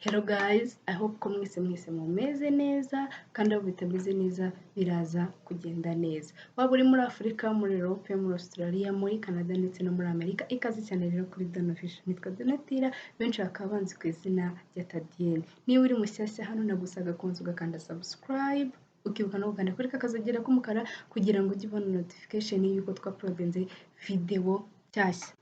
Hello guys, I hope ko mwese mumeze neza kandi abo bitameze neza biraza kugenda neza. Waba uri muri Afurika, muri Europe, muri Australia, muri Canada ndetse no muri Amerika, ikaze cyane rero kuri Donovision. Nitwa Donatira, benshi bakaba banzi ku izina rya Tadienne. Niba uri mushyashya hano nagusaga kunzu ugakanda subscribe, ukibuka no gukanda kuri kakazogera k'umukara kugira ngo ujye ubona notification y'uko twaploadinze video nshyashya.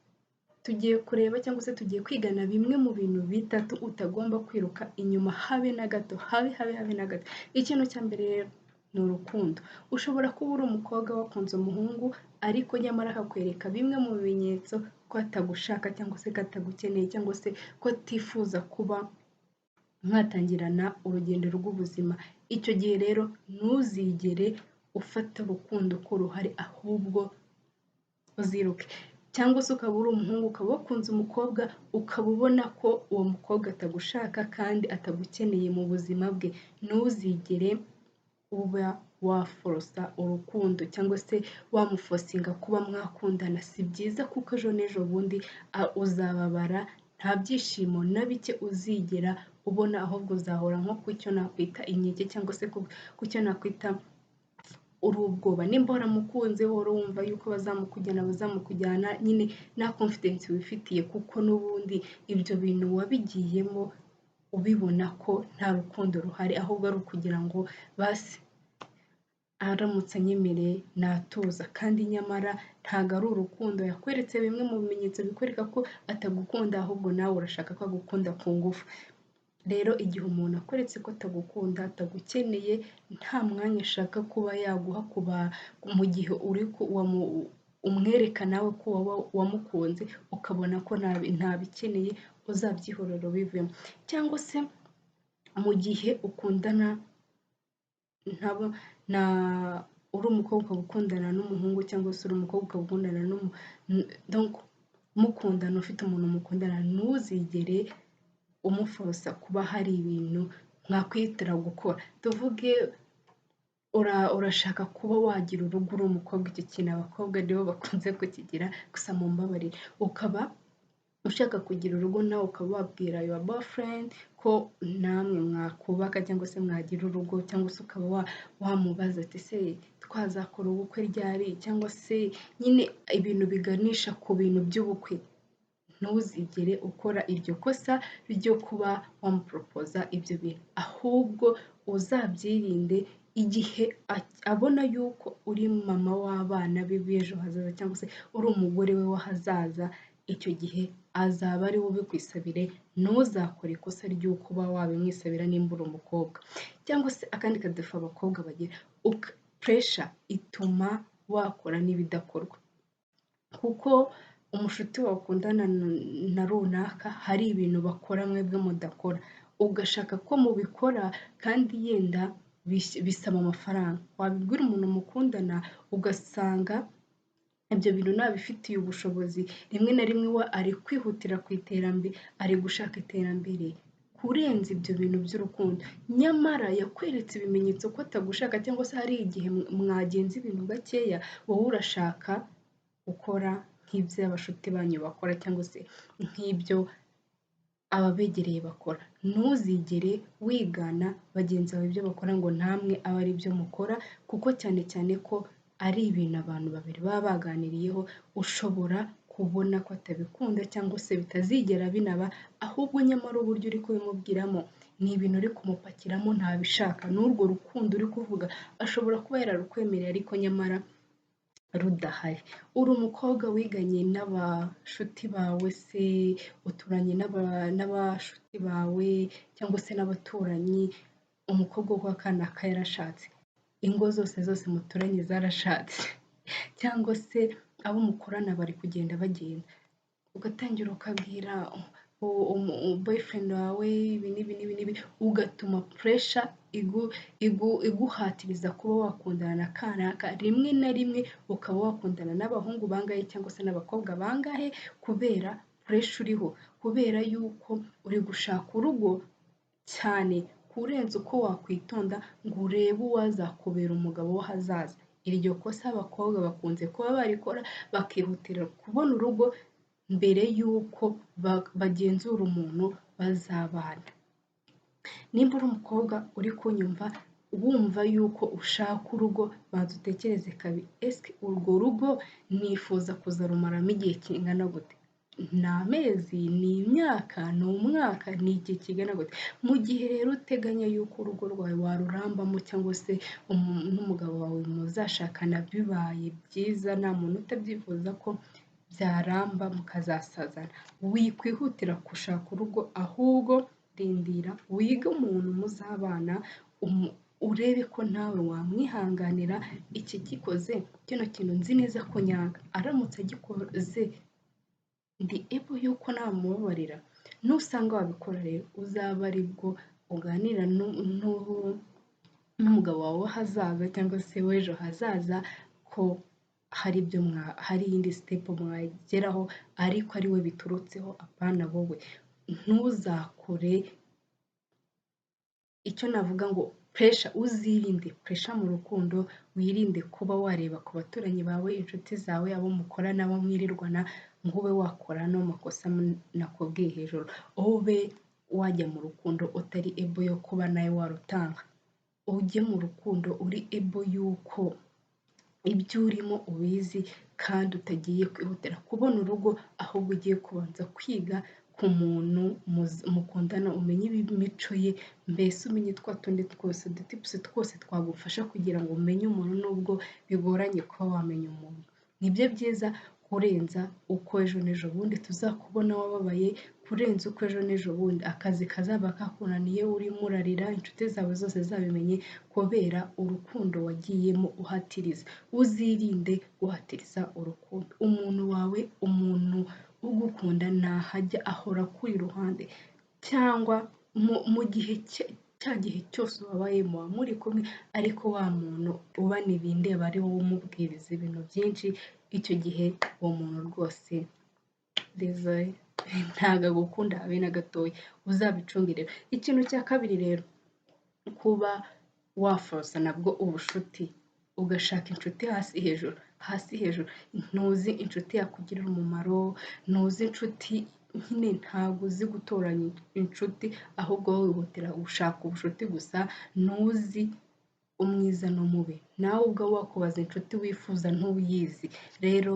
Tugiye kureba cyangwa se tugiye kwigana bimwe mu bintu bitatu utagomba kwiruka inyuma habe na gato, habe na gato. Ikintu cya mbere rero ni urukundo. Ushobora kuba uri umukobwa wakunze umuhungu ariko nyamara akakwereka bimwe mu bimenyetso ko atagushaka cyangwa se katagukeneye cyangwa se ko atifuza kuba mwatangirana urugendo rw'ubuzima. Icyo gihe rero ntuzigere ufata urukundo ko ruhari, ahubwo uziruke. Cyangwa se ukaba uri umuhungu ukaba wakunze umukobwa ukaba ubona ko uwo mukobwa atagushaka kandi atagukeneye mu buzima bwe, ntuzigere uba waforosa urukundo cyangwa se wamufosinga kuba mwakundana. Si byiza kuko ejo n'ejo bundi uzababara, nta byishimo na bike uzigera ubona, ahubwo uzahora nko ku cyo nakwita inkeke cyangwa se ku cyo nakwita urubwoba. Nimba waramukunze wari wumva yuko bazamukujyana nyine nta confidence wifitiye, kuko n'ubundi ibyo bintu wabigiyemo ubibona ko nta rukundo ruhari, ahubwo ari ukugira ngo basi aramutse anyemereye natuza, kandi nyamara ntago ari urukundo. Yakweretse bimwe mu bimenyetso bikwereka ko atagukunda, ahubwo nawe urashaka ko agukunda ku ngufu. Rero igihe umuntu akweretse ko atagukunda, atagukeneye, nta mwanya ashaka kuba yaguha mu gihe uri umwereka nawe ko wamukunze ukabona ko ntabikeneye, uzabyihorera bivemo. Cyangwa se mu gihe ukundana uri umukobwa ukundana n'umuhungu, cyangwa se uri umukobwa ukundana mukundana, ufite umuntu mukundana, ntuzigere umuforosa kuba hari ibintu mwakwihitira gukora. Tuvuge urashaka kuba wagira urugo uri umukobwa, icyo kintu abakobwa nibo bakunze kukigira, gusa mumbabarire. Ukaba ushaka kugira urugo nawe ukaba wabwira your boyfriend ko namwe mwakubaka cyangwa se mwagira urugo, cyangwa se ukaba wamubaza ati se twazakora ubukwe ryari, cyangwa se nyine ibintu biganisha ku bintu by'ubukwe. Ntuzigere ukora iryo kosa ryo kuba wamuporopoza ibyo bintu, ahubwo uzabyirinde. Igihe abona yuko uri mama w'abana be b'ejo hazaza, cyangwa se uri umugore we w'ahazaza, icyo gihe azaba ari wowe kwisabire. Ntuzakore ikosa ry'uko uba wabimwisabira nimba uri umukobwa. Cyangwa se akandi kadefa abakobwa bagira, pressure ituma wakora n'ibidakorwa, kuko umushuti wakundana na runaka hari ibintu bakora mwebwe mudakora, ugashaka ko mubikora kandi yenda bisaba amafaranga. Wabibwira umuntu mukundana ugasanga ibyo bintu ntabifitiye ubushobozi, rimwe na rimwe we ari kwihutira ku iterambere, ari gushaka iterambere kurenza ibyo bintu by'urukundo. Nyamara yakweretse ibimenyetso ko atagushaka, cyangwa se hari igihe mwagenza ibintu gakeya, wowe urashaka gukora nk'ibyo abashuti banyu bakora, cyangwa se nk'ibyo ababegereye bakora. Ntuzigere wigana bagenzi bawe ibyo bakora ngo namwe abe ari byo mukora, kuko cyane cyane ko ari ibintu abantu babiri baba baganiriyeho. Ushobora kubona ko atabikunda cyangwa se bitazigera binaba, ahubwo nyamara uburyo uri kubimubwiramo ni ibintu uri kumupakiramo ntabishaka. N'urwo rukundo uri kuvuga ashobora kuba yararukwemereye ariko nyamara rudahari. Uri umukobwa wiganye n'abashuti bawe se, uturanye n'abashuti bawe cyangwa se n'abaturanyi, umukobwa wa kanaka yarashatse, ingo zose muturanye zarashatse, cyangwa se abo mukorana bari kugenda bagenda, ugatangira ukabwira boyfriend wawe ibi n'ibi, ugatuma pressure iguhatiriza kuba wakundana na kanaka. Rimwe na rimwe ukaba wakundana n'abahungu bangahe cyangwa se n'abakobwa bangahe, kubera pressure uriho, kubera yuko uri gushaka urugo cyane kurenza uko wakwitonda ngo urebe uwazakubera umugabo w'ahazaza. Iryo kosa abakobwa bakunze kuba barikora, bakihutira kubona urugo mbere yuko bagenzura umuntu bazabana. nimba uri umukobwa uri kunyumva wumva yuko ushaka urugo, banza utekereze kabiri, ese urwo rugo nifuza kuzarumaramo igihe kingana gute? Ni amezi, ni imyaka, ni umwaka, ni igihe kingana gute? Mu gihe rero uteganya yuko urugo rwawe warurambamo cyangwa se n'umugabo wawe muzashakana bibaye byiza, nta muntu utabyifuza ko byaramba mukazasazana, wikwihutira gushaka urugo, ahubwo rindira wige umuntu muzabana, urebe ko nawe wamwihanganira iki gikoze, kino kintu nzi neza ko nyanga, aramutse agikoze ndi ebo yuko namubabarira. Nusanga wabikora rero, uzaba aribwo uganira n'umugabo wawe w'ahazaza cyangwa se w'ejo hazaza ko hari iyindi step mwageraho, ariko ari we biturutseho apana wowe. Ntuzakore icyo navuga ngo pressure, uzirinde pressure mu rukundo, wirinde kuba wareba ku baturanyi bawe, inshuti zawe, abo mukorana, abo mwirirwana, ngo ube wakora ano makosa nakubwiye hejuru, ube wajya mu rukundo utari ebo yo kuba nawe warutanga, ujye mu rukundo uri ebo yuko ibyo urimo ubizi kandi utagiye kwihutira kubona urugo, ahubwo ugiye kubanza kwiga ku muntu mukundana, umenye imico ye, mbese umenye twa tundi twose udutipusi twose twagufasha kugira ngo umenye umuntu, nubwo bigoranye kuba wamenya umuntu. Nibyo byiza kurenza uko ejo n'ejo bundi tuzakubona wababaye, kurenza uko ejo n'ejo bundi akazi kazaba kakunaniye urimo urarira, inshuti zawe zose zabimenye kubera urukundo wagiyemo uhatiriza. Uzirinde guhatiriza urukundo. Umuntu wawe, umuntu ugukunda ntahajya ahora kuri iruhande, cyangwa mu gihe cya gihe cyose wabayemo muri kumwe, ariko wa muntu uba ntibindeba ari wowe umubwiriza ibintu byinshi, icyo gihe uwo muntu rwose ntago agukunda habe na gatoya, uzabicungire. Ikintu cya kabiri rero, kuba waforosa nabwo ubucuti, ugashaka inshuti hasi hejuru hasi hejuru, ntuzi inshuti yakugirira umumaro, ntuzi inshuti nyine, ntabwo uzi gutoranya inshuti, ahubwo wowe wihutira gushaka ubucuti gusa, ntuzi umwiza n'umubi, nawe ubwo wakubaza inshuti wifuza ntuyizi. Rero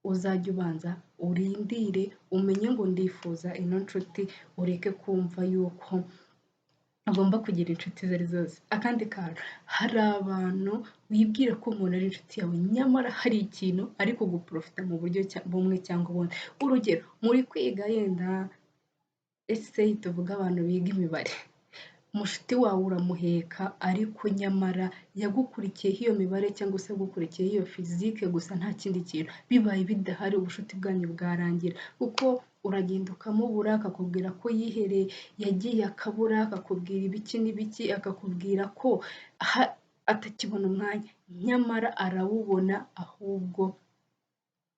uzajya ubanza urindire umenye ngo ndifuza ino nshuti, ureke kumva yuko agomba kugira inshuti izo ari zose. Akandi kantu, hari abantu wibwira ko umuntu ari inshuti yawe, nyamara hari ikintu ari kuguprofita mu buryo bumwe cyangwa ubundi. Urugero, muri kwiga yenda ese tuvuga abantu biga imibare, umushuti wawe uramuheka, ariko nyamara yagukurikiyeho iyo mibare cyangwa se yagukurikiyeho iyo fizike gusa, nta kindi kintu. Bibaye bidahari, ubushuti bwanyu bwarangira, kuko uragenda ukamubura, akakubwira ko yihereye, yagiye akabura, akakubwira ibiki n'ibiki, akakubwira ko atakibona umwanya, nyamara arawubona, ahubwo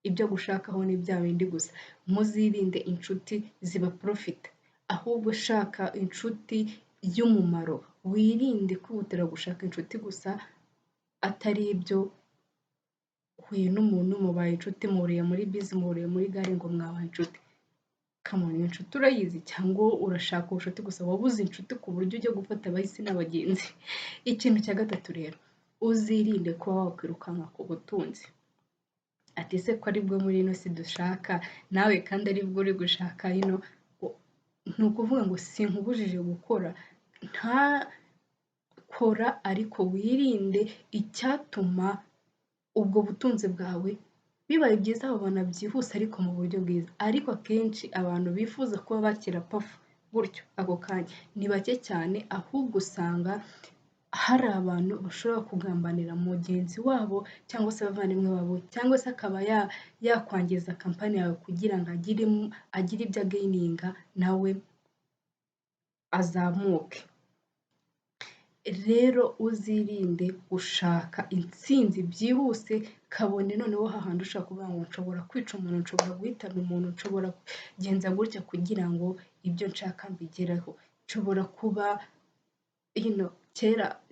ibyo gushakaho ni bya bindi gusa. Muzirinde inshuti ziba profita, ahubwo shaka inshuti y'umumaro, wirinde kwihutira gushaka inshuti gusa atari ibyo. Uhuye n'umuntu mubaye inshuti, muhuriye muri bisi, muhuriye muri gare, ngo mwabaye inshuti, kamoni inshuti urayizi cyangwa urashaka ubucuti gusa? Wabuze inshuti ku buryo ujya gufata abahisi n'abagenzi. Ikintu cya gatatu rero, uzirinde kuba wakwirukanka ku butunzi. Ati se ko aribwo muri ino si dushaka, nawe kandi aribwo uri gushaka ino, ni ukuvuga ngo sinkubujije gukora, ntakora, ariko wirinde icyatuma ubwo butunzi bwawe bibaye byiza babona byihuse ariko mu buryo bwiza. Ariko akenshi abantu bifuza kuba bakira pafu gutyo ako kanya ni bake cyane, ahubwo usanga hari abantu bashobora kugambanira mugenzi wabo cyangwa se abavandimwe babo, cyangwa se akaba yakwangiza kampani yawe kugira ngo agire ibyo agayininga, nawe azamuke. Rero uzirinde gushaka intsinzi byihuse, kabone noneho hahandi ushobora kuvuga ngo nshobora kwica umuntu, nshobora guhitana umuntu, nshobora kugenza gutya kugira ngo ibyo nshaka mbigereho. Nshobora kuba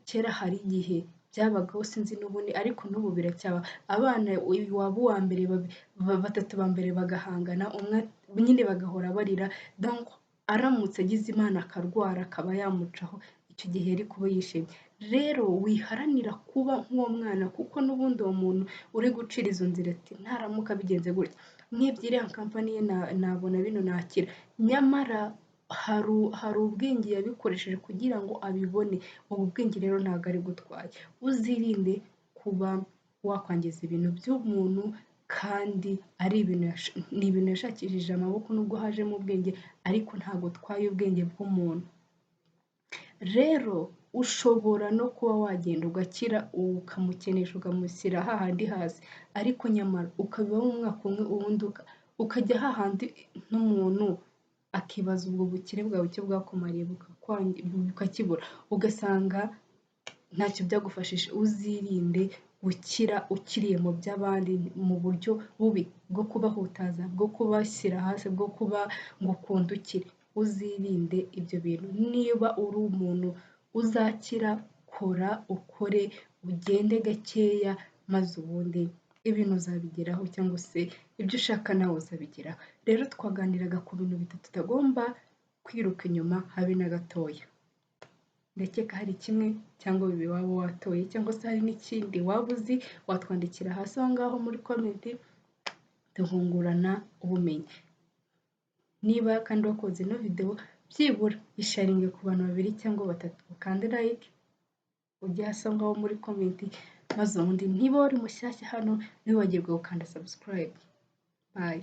kera hari igihe byabagaho, sinzi n'ubundi, ariko n'ubu biracyaba. Abana waba uwa mbere, batatu ba mbere bagahangana, umwe nyine bagahora barira, donc aramutse agize Imana akarwara akaba yamucaho, icyo gihe yari kuba yishimye. Rero wiharanira kuba nk'uwo mwana kuko n'ubundi uwo muntu uri gucira izo nzira ati ntaramuka bigenze gutya, nk'ibyo iriya kampani ye nabona bino nakira, nyamara hari ubwenge yabikoresheje kugira ngo abibone, ubu bwenge rero ntabwo ari gutwaye. Uzirinde kuba wakwangiza ibintu by'umuntu kandi ari ni ibintu yashakishije amaboko nubwo hajemo ubwenge, ariko ntabwo utwaye ubwenge bw'umuntu. Rero ushobora no kuba wagenda ugakira ukamukenesha ukamushyira hahandi hasi, ariko nyamara ukabibamo umwaka umwe ubundi ukajya hahandi n'umuntu akibaza ubwo bukire bwawe icyo bwakumariye bukakibura, ugasanga ntacyo byagufashije. Uzirinde gukira ukiriye mu by'abandi mu buryo bubi bwo kubahutaza, bwo kubashyira hasi, bwo kuba ngo ukunda ukire. Uzirinde ibyo bintu. Niba uri umuntu uzakira, kora ukore ugende gakeya, maze ubundi ibintu uzabigeraho cyangwa se ibyo ushaka nawe uzabigeraho. Rero twaganiraga ku bintu bitatu utagomba kwiruka inyuma habe na gatoya. Ndakeka hari kimwe cyangwa bibiri waba watoye, cyangwa se hari n'ikindi waba uzi, watwandikira hasi aho ngaho muri komenti duhungurana ubumenyi. Niba kandi wakoze ino video byibura isharinge ku bantu 2 cyangwa 3, ukande like, ujye hasi aho ngaho muri komenti, maze ubundi niba uri mushyashya hano ntiwibagirwe gukanda subscribe. Bye.